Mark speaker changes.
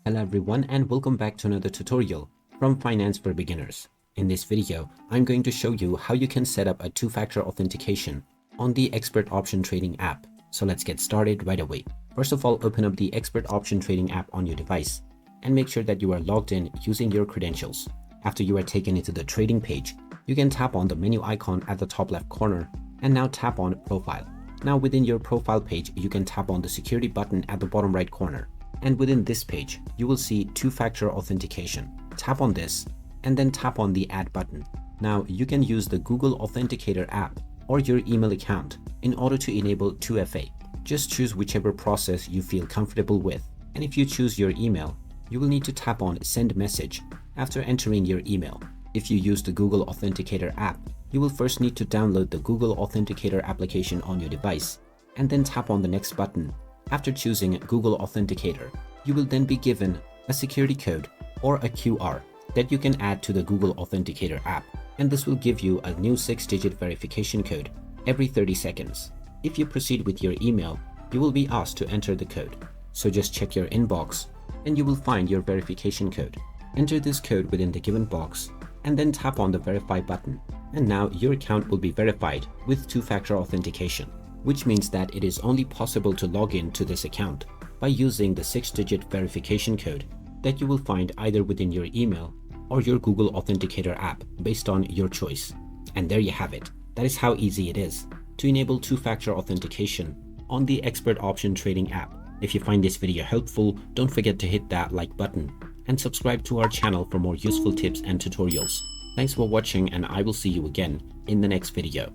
Speaker 1: Hello everyone and welcome back to another tutorial from Finance for Beginners. In this video, I'm going to show you how you can set up a two-factor authentication on the Expert Option Trading app. So let's get started right away. First of all, open up the Expert Option Trading app on your device and make sure that you are logged in using your credentials. After you are taken into the trading page, you can tap on the menu icon at the top left corner and now tap on Profile. Now within your profile page, you can tap on the security button at the bottom right corner. And within this page, you will see two-factor authentication. Tap on this and then tap on the Add button. Now you can use the Google Authenticator app or your email account in order to enable 2FA. Just choose whichever process you feel comfortable with. And if you choose your email, you will need to tap on Send Message after entering your email. If you use the Google Authenticator app, you will first need to download the Google Authenticator application on your device and then tap on the Next button. After choosing Google Authenticator, you will then be given a security code or a QR that you can add to the Google Authenticator app, and this will give you a new 6-digit verification code every 30 seconds. If you proceed with your email, you will be asked to enter the code. So just check your inbox and you will find your verification code. Enter this code within the given box and then tap on the Verify button. And now your account will be verified with two-factor authentication, which means that it is only possible to log in to this account by using the 6-digit verification code that you will find either within your email or your Google Authenticator app based on your choice. And there you have it. That is how easy it is to enable two-factor authentication on the Expert Option Trading app. If you find this video helpful, don't forget to hit that like button and subscribe to our channel for more useful tips and tutorials. Thanks for watching, and I will see you again in the next video.